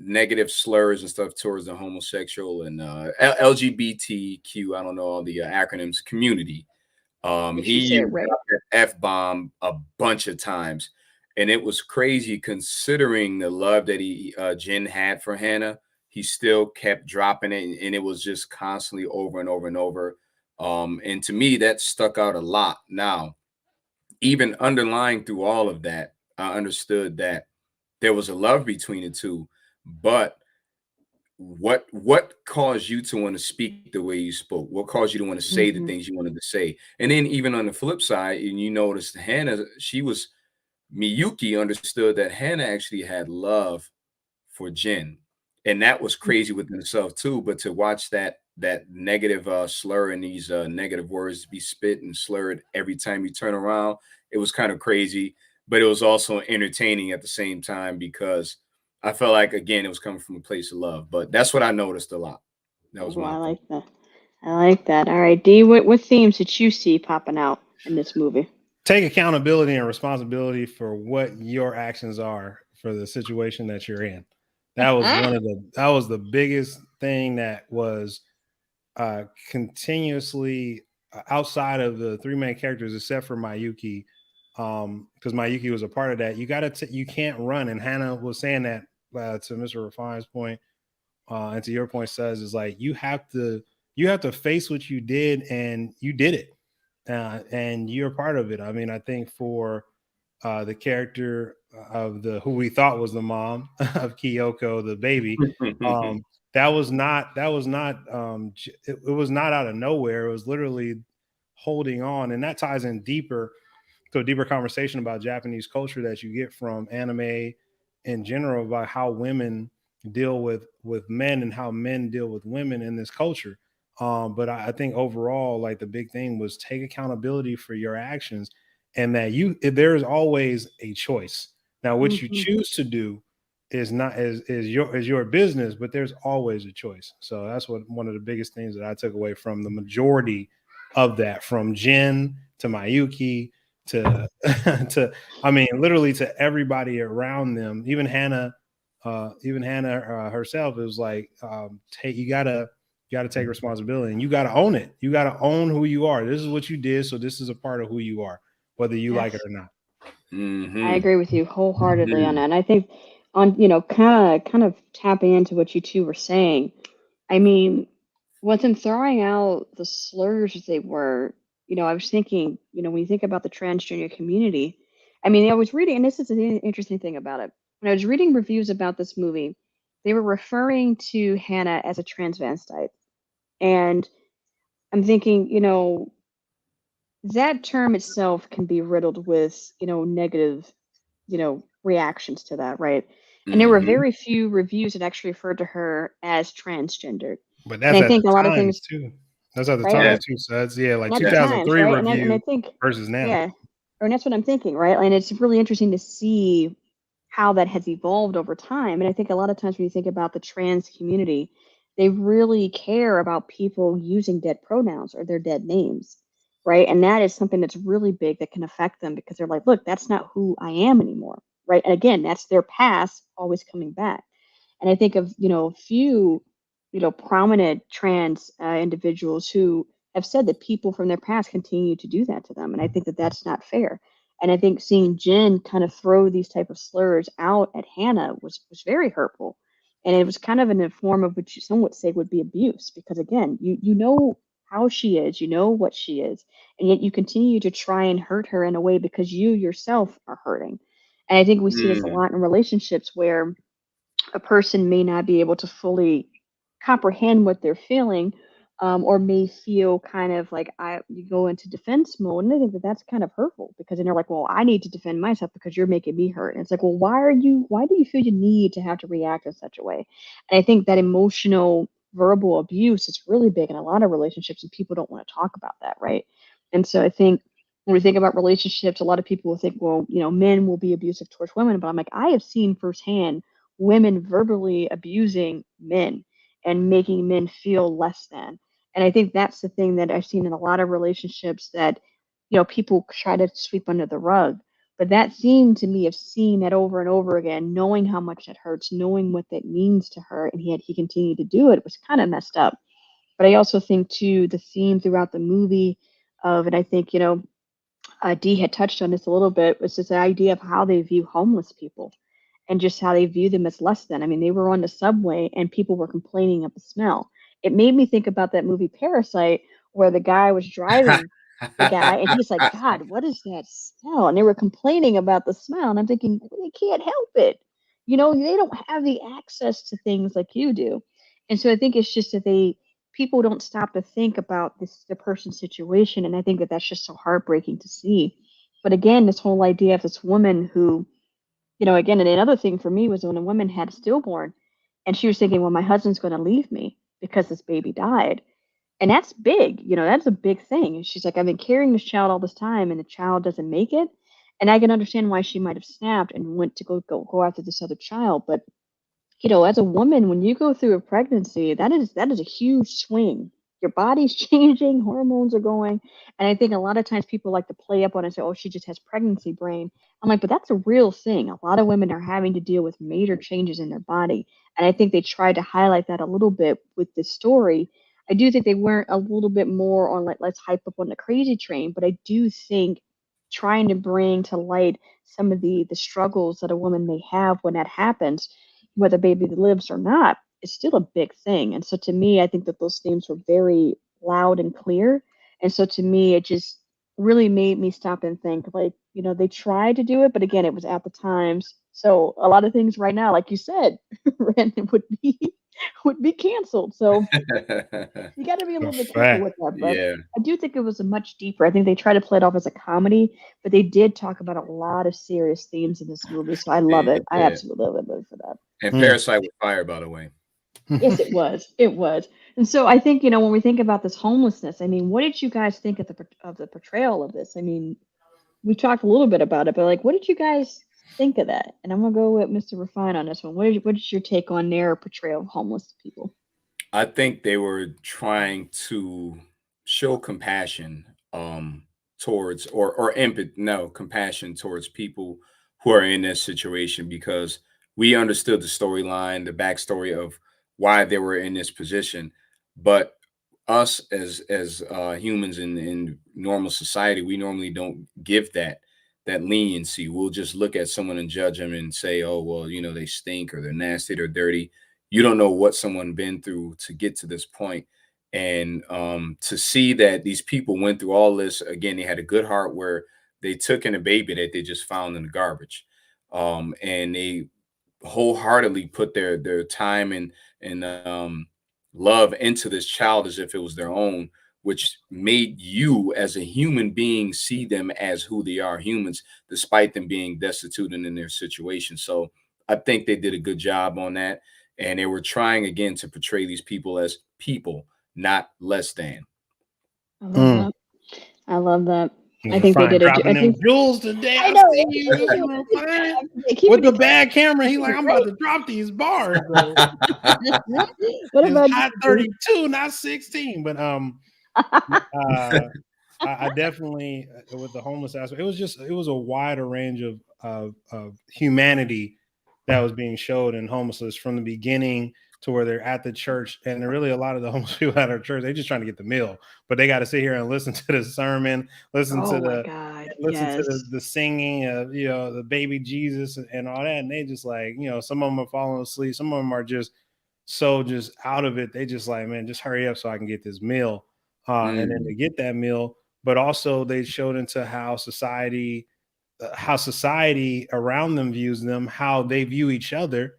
negative slurs and stuff towards the homosexual and LGBTQ. I don't know all the acronyms. Community. But you He said right. dropped that F bomb a bunch of times, and it was crazy considering the love that Jen had for Hannah. He still kept dropping it, and it was just constantly over and over and over. And to me, that stuck out a lot. Now, even underlying through all of that, I understood that there was a love between the two, but what caused you to want to speak the way you spoke? What caused you to want to say the Hmm. things you wanted to say? And then even on the flip side, and you noticed Hannah, Miyuki understood that Hannah actually had love for Jen, and that was crazy within itself too. But to watch that negative slur and these negative words be spit and slurred every time you turn around, it was kind of crazy. But it was also entertaining at the same time, because I felt like, again, it was coming from a place of love. But that's what I noticed a lot. That was Oh, my I thing. like that. I like that. All right, D, what themes did you see popping out? in this movie. Take accountability and responsibility for what your actions are for the situation that you're in. That was that was the biggest thing that was continuously outside of the three main characters, except for Mayuki, because Mayuki was a part of that. You can't run. And Hannah was saying that to Mr. Refine's point, and to your point, says is like you have to face what you did, and you did it. And you're part of it. I mean, I think for the character of who we thought was the mom of Kyoko, the baby, it was not out of nowhere. It was literally holding on, and that ties in deeper to a deeper conversation about Japanese culture that you get from anime in general, about how women deal with men and how men deal with women in this culture. But I think overall, like the big thing was take accountability for your actions, and that there's always a choice. Now, what you choose to do is your business, but there's always a choice. So that's one of the biggest things that I took away from the majority of that, from Jin to Mayuki to I mean, literally to everybody around them, even Hannah herself. It was like, you gotta take responsibility, and you gotta own it. You gotta own who you are. This is what you did, so this is a part of who you are, whether you like it or not. I agree with you wholeheartedly on that. And I think on, kind of tapping into what you two were saying, I mean, with them throwing out the slurs as they were, I was thinking, when you think about the transgender community, I mean, I was reading, and this is an interesting thing about it. When I was reading reviews about this movie, they were referring to Hannah as a transvestite. And I'm thinking, that term itself can be riddled with, negative, reactions to that, right? And there were very few reviews that actually referred to her as transgendered. But that's and I think a lot of things too. That's at the right? time too. So that's like 2003 right? review and I think versus now. Yeah, and that's what I'm thinking, right? And it's really interesting to see how that has evolved over time. And I think a lot of times when you think about the trans community, they really care about people using dead pronouns or their dead names, right? And that is something that's really big that can affect them, because they're like, look, that's not who I am anymore, right? And again, that's their past always coming back. And I think of, a few, prominent trans individuals who have said that people from their past continue to do that to them. And I think that that's not fair. And I think seeing Jen kind of throw these type of slurs out at Hannah was very hurtful. And it was kind of in a form of what some would say would be abuse, because again, you know how she is, you know what she is, and yet you continue to try and hurt her in a way because you yourself are hurting. And I think we see this a lot in relationships where a person may not be able to fully comprehend what they're feeling, or may feel kind of like you go into defense mode, and I think that that's kind of hurtful, because then they're like, well, I need to defend myself because you're making me hurt. And it's like, well, why do you feel you need to have to react in such a way? And I think that emotional verbal abuse is really big in a lot of relationships, and people don't want to talk about that, right? And so I think when we think about relationships, a lot of people will think, well, men will be abusive towards women, but I'm like, I have seen firsthand women verbally abusing men and making men feel less than. And I think that's the thing that I've seen in a lot of relationships that, people try to sweep under the rug. But that seemed to me of seeing that over and over again, knowing how much it hurts, knowing what that means to her, and yet he continued to do it, was kind of messed up. But I also think, too, the theme throughout the movie and I think, Dee had touched on this a little bit, was this idea of how they view homeless people and just how they view them as less than. I mean, they were on the subway and people were complaining of the smell. It made me think about that movie Parasite, where the guy was driving the guy and he's like, God, what is that smell? And they were complaining about the smell. And I'm thinking, they can't help it. They don't have the access to things like you do. And so I think it's just that people don't stop to think about the person's situation. And I think that that's just so heartbreaking to see. But again, this whole idea of this woman who, again, and another thing for me was when a woman had a stillborn and she was thinking, well, my husband's going to leave me because this baby died. And that's big, that's a big thing. And she's like, I've been carrying this child all this time and the child doesn't make it. And I can understand why she might have snapped and went to go after this other child. But, as a woman, when you go through a pregnancy, that is a huge swing your body's changing, hormones are going. And I think a lot of times people like to play up on it and say, oh, she just has pregnancy brain. I'm like, but that's a real thing. A lot of women are having to deal with major changes in their body. And I think they tried to highlight that a little bit with this story. I do think they weren't a little bit more on like, let's hype up on the crazy train, but I do think trying to bring to light some of the struggles that a woman may have when that happens, whether baby lives or not, is still a big thing. And so to me, I think that those themes were very loud and clear. And so to me, it just really made me stop and think, like, they tried to do it, but again, it was at the times. So a lot of things right now, like you said, Random would be canceled. So you got to be a little bit careful with that. But Yeah. I do think it was a much deeper. I think they tried to play it off as a comedy, but they did talk about a lot of serious themes in this movie. So I love it. I absolutely love it for that. And Parasite with fire, by the way. Yes, it was. It was. And so I think, when we think about this homelessness, I mean, what did you guys think of the portrayal of this? I mean, we talked a little bit about it, but like, what did you guys think of that? And I'm gonna go with Mr. Refine on this one. What is your take on their portrayal of homeless people? I think they were trying to show compassion towards or empathy, no, compassion towards people who are in this situation, because we understood the storyline, the backstory of why they were in this position. But us as humans in normal society, we normally don't give that leniency. We'll just look at someone and judge them and say, oh, well, they stink, or they're nasty, or dirty. You don't know what someone been through to get to this point. And to see that these people went through all this, again, they had a good heart where they took in a baby that they just found in the garbage. And they wholeheartedly put their time and love into this child as if it was their own, which made you as a human being see them as who they are, humans, despite them being destitute and in their situation. So I think they did a good job on that. And they were trying again to portray these people as people, not less than. I love that. I love that. I think they Fine, did it. dropping I them think jewels today. I I know. see you Keep with it the bad camera. He like, I'm about great. to drop these bars. Bro. What It's about hot you? 32, not 16. But I definitely, with the homeless aspect, it was a wider range of humanity that was being showed in homelessness from the beginning to where they're at the church. And really a lot of the homeless people at our church, they're just trying to get the meal, but they got to sit here and listen to the sermon, listen to the singing of, the baby Jesus and all that. And they just like, some of them are falling asleep. Some of them are just out of it. They just like, man, just hurry up so I can get this meal. And then to get that meal, but also they showed into how society around them views them, how they view each other,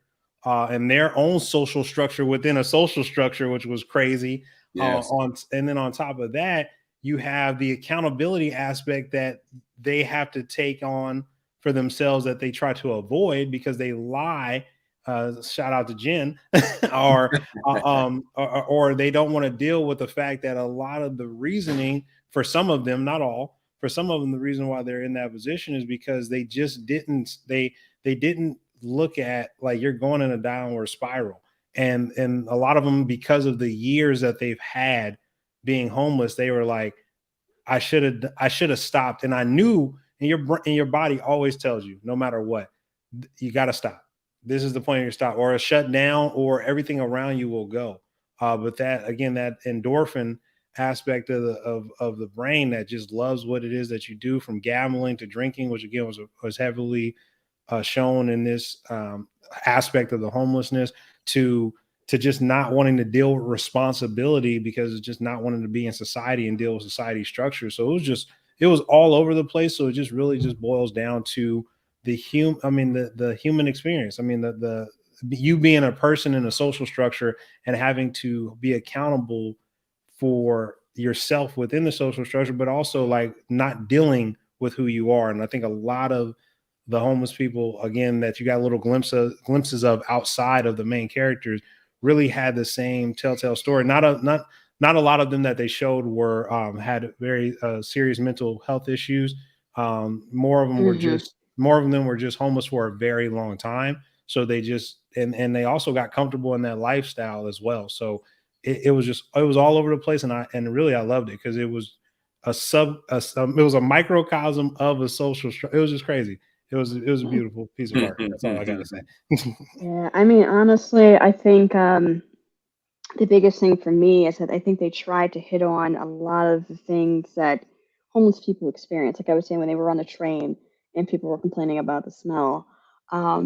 and their own social structure within a social structure, which was crazy. Yes. And then on top of that, you have the accountability aspect that they have to take on for themselves that they try to avoid because they lie. Shout out to Jen, or they don't want to deal with the fact that a lot of the reasoning for some of them, not all, for some of them, the reason why they're in that position is because they just didn't look at, like, you're going in a downward spiral, and a lot of them, because of the years that they've had being homeless, they were like, I should have stopped. And I knew, and your body always tells you, no matter what, you got to stop. This is the point of your stop, or a shut down, or everything around you will go. But that, again, that endorphin aspect of the brain that just loves what it is that you do, from gambling to drinking, which again was heavily shown in this aspect of the homelessness, to just not wanting to deal with responsibility because it's just not wanting to be in society and deal with society structure. So it was all over the place. So it just really just boils down to the human experience. I mean, the you being a person in a social structure and having to be accountable for yourself within the social structure, but also like not dealing with who you are. And I think a lot of the homeless people, again, that you got little glimpses of outside of the main characters, really had the same telltale story. Not a lot of them that they showed were had very serious mental health issues. More of them were just homeless for a very long time. So they just and they also got comfortable in that lifestyle as well. So it was all over the place, and really I loved it because it was it was a microcosm of a social it was just crazy. It was a beautiful piece of art. That's all I gotta say. Yeah, I mean, honestly, I think the biggest thing for me is that I think they tried to hit on a lot of the things that homeless people experience. Like I was saying, when they were on the train and people were complaining about the smell,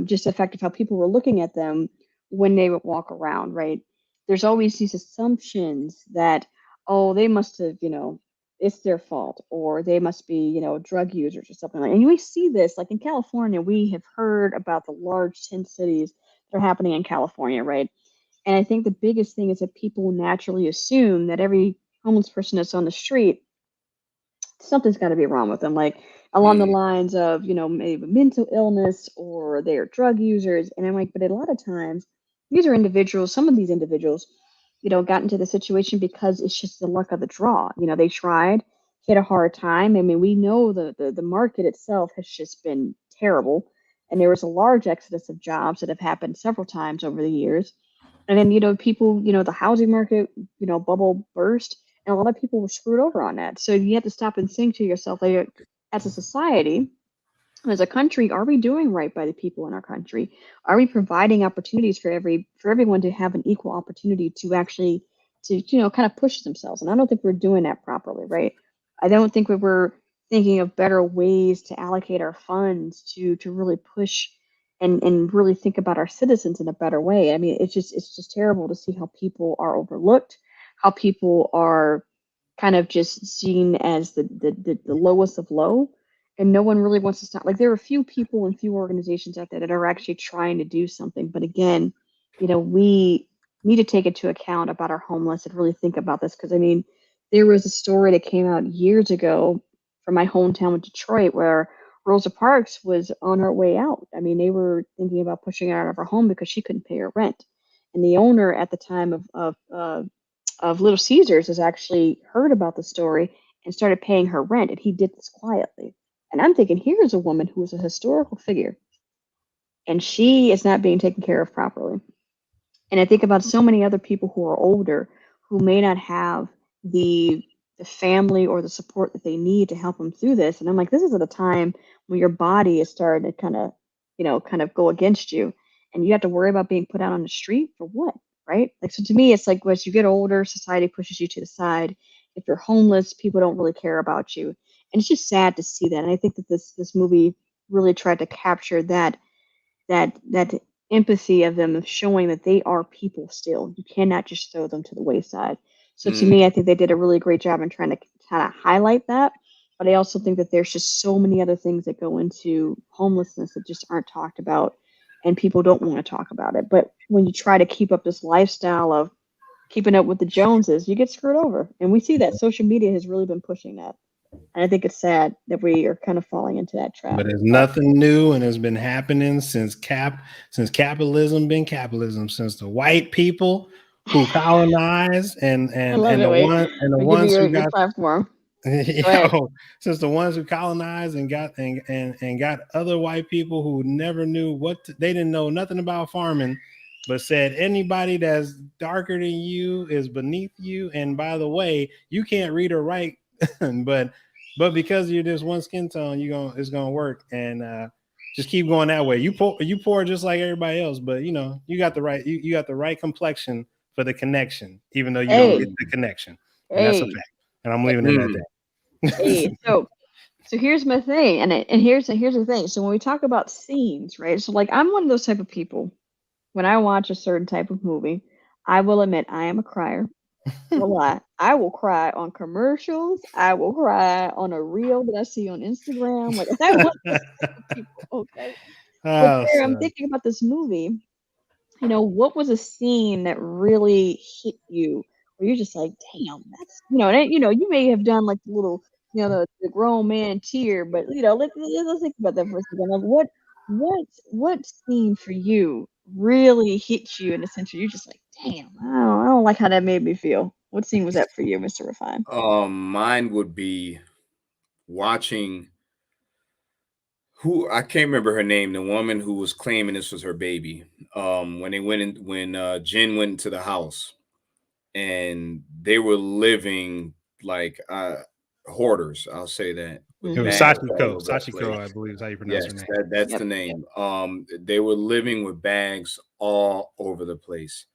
just the fact of how people were looking at them when they would walk around, right? There's always these assumptions that, oh, they must have, it's their fault, or they must be, drug users or something like that. And we see this, like in California, we have heard about the large tent cities that are happening in California, right? And I think the biggest thing is that people naturally assume that every homeless person that's on the street, something's got to be wrong with them, like along the lines of, maybe mental illness or they're drug users. And I'm like, but a lot of times, these are individuals, some of these individuals, got into the situation because it's just the luck of the draw. They tried, hit a hard time. I mean, we know the market itself has just been terrible. And there was a large exodus of jobs that have happened several times over the years. And then, people, the housing market, bubble burst, and a lot of people were screwed over on that. So you have to stop and think to yourself, like, as a society, as a country, are we doing right by the people in our country? Are we providing opportunities for everyone to have an equal opportunity to actually kind of push themselves? And I don't think we're doing that properly, right? I don't think we're thinking of better ways to allocate our funds to really push and really think about our citizens in a better way. I mean, it's just terrible to see how people are overlooked, how people are kind of just seen as the lowest of low, and no one really wants to stop. Like, there are a few people and few organizations out there that are actually trying to do something. But again, we need to take into account about our homeless and really think about this. Because I mean, there was a story that came out years ago from my hometown of Detroit where Rosa Parks was on her way out. I mean, they were thinking about pushing her out of her home because she couldn't pay her rent. And the owner at the time of Little Caesars has actually heard about the story and started paying her rent. And he did this quietly. And I'm thinking, here's a woman who is a historical figure, and she is not being taken care of properly. And I think about so many other people who are older who may not have the family or the support that they need to help them through this. And I'm like, this is at a time when your body is starting to kind of go against you, and you have to worry about being put out on the street for what, right? Like, so to me, it's like, as you get older, society pushes you to the side. If you're homeless, people don't really care about you, and it's just sad to see that. And I think that this movie really tried to capture that empathy of them, of showing that they are people still. You cannot just throw them to the wayside. So to me, I think they did a really great job in trying to kind of highlight that. But I also think that there's just so many other things that go into homelessness that just aren't talked about, and people don't want to talk about it. But when you try to keep up this lifestyle of keeping up with the Joneses, you get screwed over. And we see that social media has really been pushing that. And I think it's sad that we are kind of falling into that trap. But it's nothing new, and it's been happening since capitalism been capitalism, since the white people who colonized and the ones who got platform. Since the ones who colonized and got other white people who never knew they didn't know nothing about farming, but said anybody that's darker than you is beneath you. And by the way, you can't read or write, but because you're just one skin tone, it's gonna work. And just keep going that way. You poor just like everybody else, but you got the right you got the right complexion for the connection, even though you don't get the connection. And that's a fact. And I'm leaving it at that. So here's my thing, and here's the thing. So when we talk about scenes, right? So like, I'm one of those type of people. When I watch a certain type of movie, I will admit I am a crier. A lot. I will cry on commercials. I will cry on a reel that I see on Instagram. Like, I want those type of people, okay? I'm thinking about this movie. What was a scene that really hit you, where you're just like, damn, that's and, you may have done like the little, the grown man tear, but let's think about that for a second. Like, what scene for you really hit you in a sense where you're just like, damn, I don't like how that made me feel. What scene was that for you, Mr. Refine? Mine would be watching I can't remember her name, the woman who was claiming this was her baby. When Jen went into the house, and they were living like hoarders. I'll say that. It was Bags all Sachiko. over the Sachiko, I place. believe is how you pronounce Yes, her name. that's Yep. the name. They were living with bags all over the place.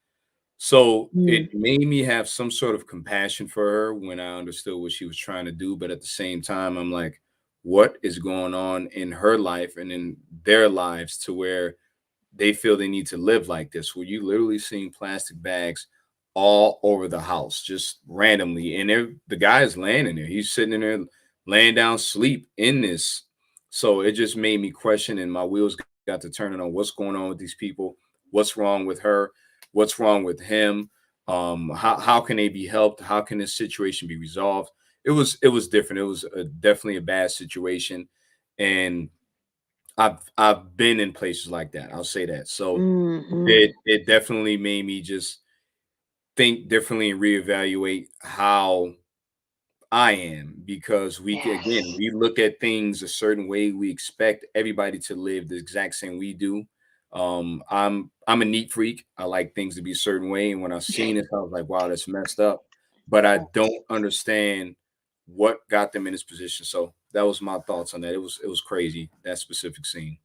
So it made me have some sort of compassion for her when I understood what she was trying to do. But at the same time, I'm like, what is going on in her life and in their lives to where they feel they need to live like this? Where you literally seeing plastic bags all over the house, just randomly. And the guy is laying in there. He's sitting in there laying down sleep in this. So it just made me question, and my wheels got to turning on what's going on with these people, what's wrong with her, what's wrong with him, how can they be helped, how can this situation be resolved. It was different. It was definitely a bad situation, and I've been in places like that, I'll say that. So it definitely made me just think differently and reevaluate how I am, because again, we look at things a certain way. We expect everybody to live the exact same we do. I'm a neat freak. I like things to be a certain way. And when I seen it, I was like, wow, that's messed up. But I don't understand what got them in this position. So that was my thoughts on that. It was crazy, that specific scene.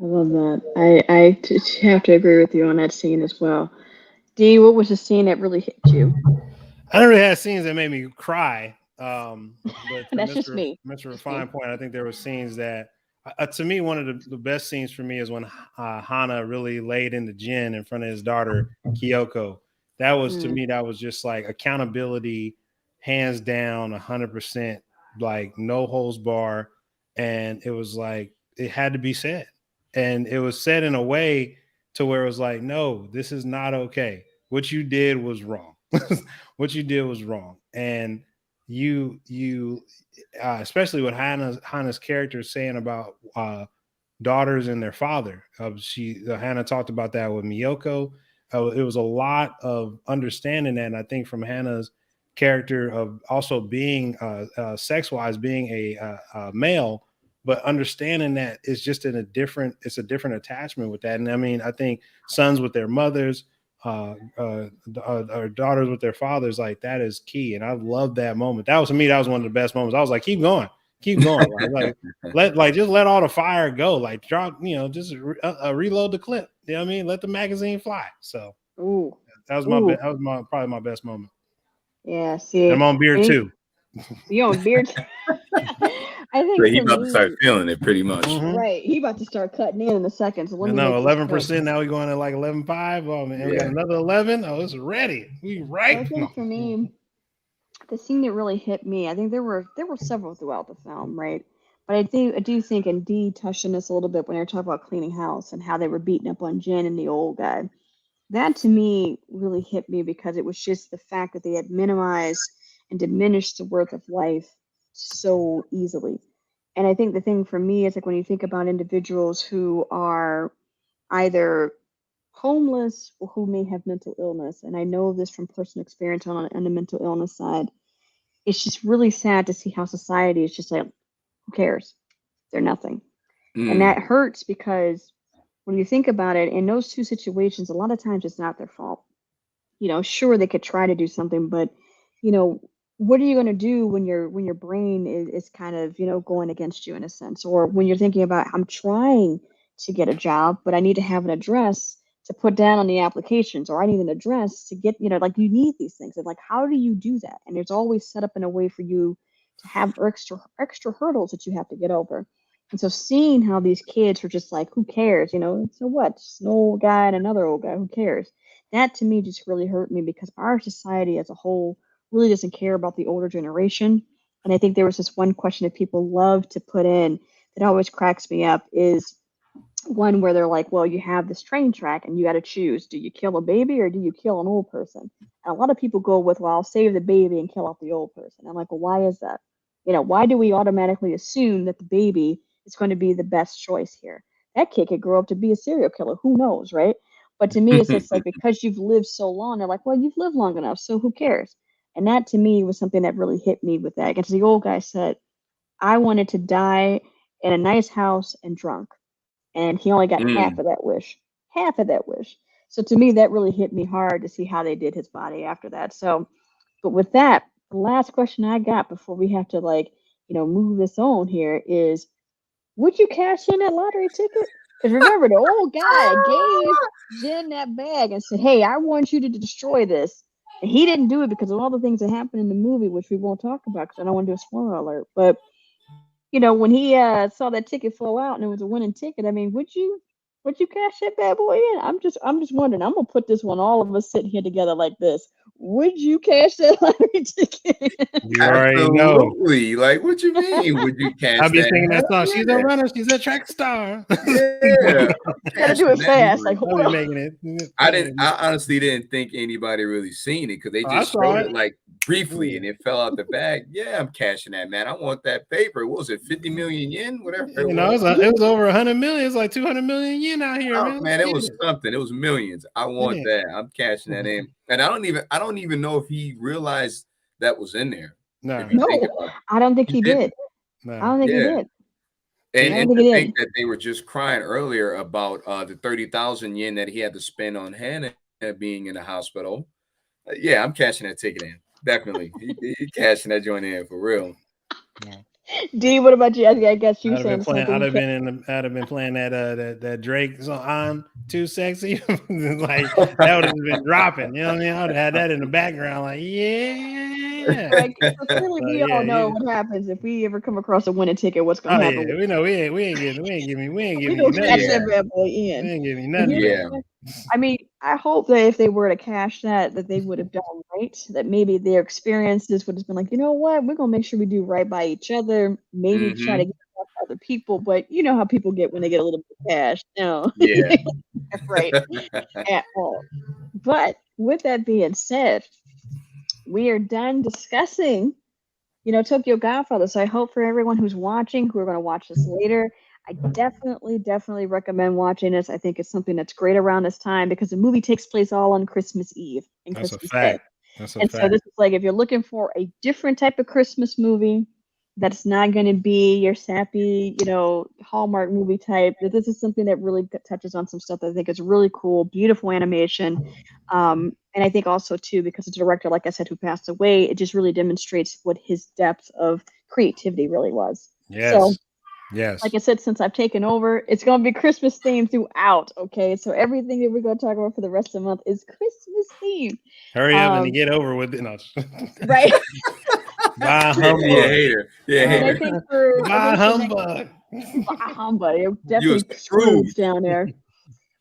I love that. Have to agree with you on that scene as well. D, what was the scene that really hit you? I never had scenes that made me cry. But to That's just me. Mr. Just me. Refine point, I think there were scenes that, to me, one of the best scenes for me is when Hana really laid in the gin in front of his daughter Kyoko. That was to me, that was just like accountability, hands down, 100%, like no holds bar, and it was like it had to be said, and it was said in a way to where it was like, no, this is not okay. What you did was wrong. What you did was wrong, and you especially what Hannah's character is saying about daughters and their father. Hannah talked about that with Miyoko. It was a lot of understanding that, and I think from Hannah's character of also being sex wise being a male, but understanding that it's just it's a different attachment with that. And I mean, I think sons with their mothers, or daughters with their fathers, like that is key. And I love that moment. That was, to me, that was one of the best moments. I was like, keep going, just let all the fire go, like drop, just reload the clip, you know what I mean, let the magazine fly. So that was probably my best moment. Yeah, see, I'm on beer too. You on beard? I think so he about to start feeling it pretty much. Right, he about to start cutting in a second. So let me 11%. Now we're going to like 11.5. Oh man, we got another 11. Oh, it's ready. We right. I think for me, the scene that really hit me, I think there were several throughout the film, right? But I do think, and Dee touched on this a little bit when they were talking about cleaning house and how they were beating up on Jen and the old guy. That to me really hit me because it was just the fact that they had minimized and diminished the worth of life so easily. And I think the thing for me is like when you think about individuals who are either homeless or who may have mental illness, and I know this from personal experience on the mental illness side, it's just really sad to see how society is just like, who cares? They're nothing. And that hurts because when you think about it, in those two situations, a lot of times it's not their fault. Sure, they could try to do something, but what are you going to do when your brain is kind of going against you in a sense, or when you're thinking about, I'm trying to get a job, but I need to have an address to put down on the applications, or I need an address to get, like you need these things. And like, how do you do that? And it's always set up in a way for you to have extra hurdles that you have to get over. And so seeing how these kids were just like, who cares? So what? Just an old guy and another old guy, who cares? That to me just really hurt me because our society as a whole really doesn't care about the older generation. And I think there was this one question that people love to put in that always cracks me up is one where they're like, well, you have this train track and you got to choose. Do you kill a baby or do you kill an old person? And a lot of people go with, well, I'll save the baby and kill off the old person. I'm like, well, why is that? Why do we automatically assume that the baby is going to be the best choice here? That kid could grow up to be a serial killer. Who knows, right? But to me, it's just like, because you've lived so long, they're like, well, you've lived long enough, so who cares? And that to me was something that really hit me with that. Because the old guy said, I wanted to die in a nice house and drunk. And he only got half of that wish. Half of that wish. So to me, that really hit me hard to see how they did his body after that. So, but with that, the last question I got before we have to move this on here is, would you cash in that lottery ticket? Because remember, the old guy gave Jen that bag and said, "Hey, I want you to destroy this." And he didn't do it because of all the things that happened in the movie, which we won't talk about because I don't want to do a spoiler alert. But when he saw that ticket flow out and it was a winning ticket, I mean, would you cash that bad boy in? I'm just wondering. I'm gonna put this one, all of us sitting here together like this. Would you cash that lottery ticket? You already know. Absolutely. Like, what you mean? Would you cash I've been that? singing that song. Yeah. She's a runner. She's a track star. Yeah. Gotta do it fast. Like, hold on. Making it. I honestly didn't think anybody really seen it because they just showed it like briefly and it fell out the bag. Yeah, I'm cashing that, man. I want that paper. What was it, 50 million yen? Whatever. It was over 100 million. It's like 200 million yen out here, man. It was something. It was millions. I want that. I'm cashing that in. And I don't even know if he realized that was in there. No, I don't think he did. No. I don't think he did. And to think that they were just crying earlier about the 30,000 yen that he had to spend on Hannah being in the hospital. Yeah, I'm cashing that ticket in. Definitely. he cashing that joint in for real. Yeah. D, what about you? I guess you saying something. I'd have been playing that Drake song, "I'm Too Sexy." Like that would have been dropping. You know what I mean? I would have had that in the background, like, yeah. Like, clearly we all know what happens if we ever come across a winning ticket. What's gonna happen? Yeah, we know we ain't giving nothing. We cash that bad boy in. We ain't giving nothing. Yeah. I mean, I hope that if they were to cash that they would have done right. That maybe their experiences would have been like, you know what, we're gonna make sure we do right by each other. Maybe try to get back to other people, but you know how people get when they get a little bit of cash. No, yeah, right at all. But with that being said, we are done discussing, Tokyo Godfathers. So I hope for everyone who's watching, who are going to watch this later, I definitely recommend watching this. I think it's something that's great around this time because the movie takes place all on Christmas Eve and That's Christmas a fact. Day. That's a and fact. So this is like, if you're looking for a different type of Christmas movie that's not going to be your sappy, Hallmark movie type, that this is something that really touches on some stuff that I think is really cool, beautiful animation. And I think also too, because the director, like I said, who passed away, it just really demonstrates what his depth of creativity really was. Yes. So, yes. Like I said, since I've taken over, it's going to be Christmas themed throughout. Okay, so everything that we're going to talk about for the rest of the month is Christmas themed. Hurry up and get over with it. No. Right. Bye, humbug. Yeah, hater. Yeah, hater. I think Bye, humbug. Bye, humbug. It definitely screws down there.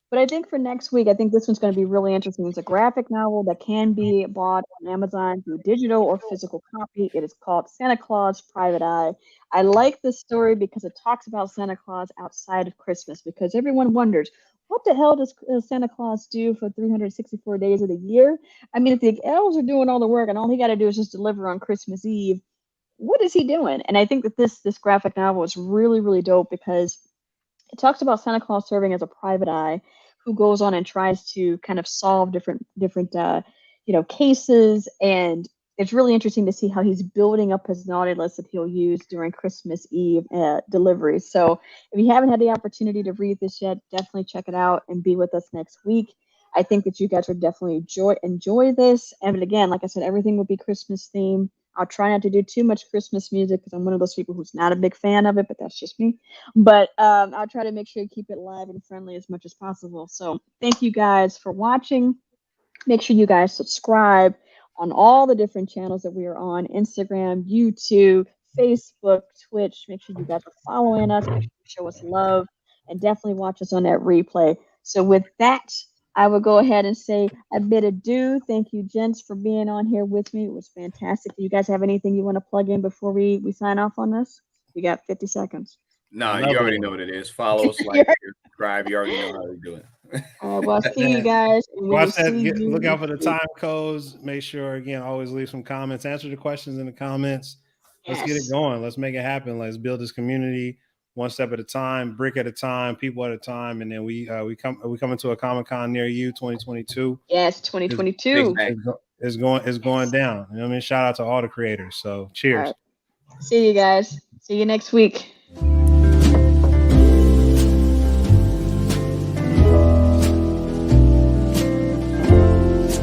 But I think for next week, I think this one's going to be really interesting. It's a graphic novel that can be bought on Amazon through digital or physical copy. It is called Santa Claus Private Eye. I like this story because it talks about Santa Claus outside of Christmas, because everyone wonders, what the hell does Santa Claus do for 364 days of the year? I mean, if the elves are doing all the work and all he got to do is just deliver on Christmas Eve, what is he doing? And I think that this graphic novel is really, really dope because it talks about Santa Claus serving as a private eye who goes on and tries to kind of solve different cases. And it's really interesting to see how he's building up his naughty list that he'll use during Christmas Eve delivery. So if you haven't had the opportunity to read this yet, definitely check it out and be with us next week. I think that you guys would definitely enjoy this. And again, like I said, everything will be Christmas themed. I'll try not to do too much Christmas music because I'm one of those people who's not a big fan of it, but that's just me. But I'll try to make sure to keep it live and friendly as much as possible. So thank you guys for watching. Make sure you guys subscribe on all the different channels that we are on: Instagram, YouTube, Facebook, Twitch. Make sure you guys are following us. Make sure you show us love and definitely watch us on that replay. So with that, I will go ahead and say a bit adieu. Thank you, gents, for being on here with me. It was fantastic. Do you guys have anything you want to plug in before we sign off on this? We got 50 seconds. No, you already know what it is. Follow us, like, subscribe. You already know how to do it. All right, well, see you guys. Look out for the time codes. Make sure, again, always leave some comments. Answer the questions in the comments. Let's get it going. Let's make it happen. Let's build this community one step at a time, brick at a time, people at a time, and then we come into a Comic-Con near you, 2022. Yes, 2022. It's going down. You know what I mean? Shout out to all the creators. So cheers. Right. See you guys. See you next week.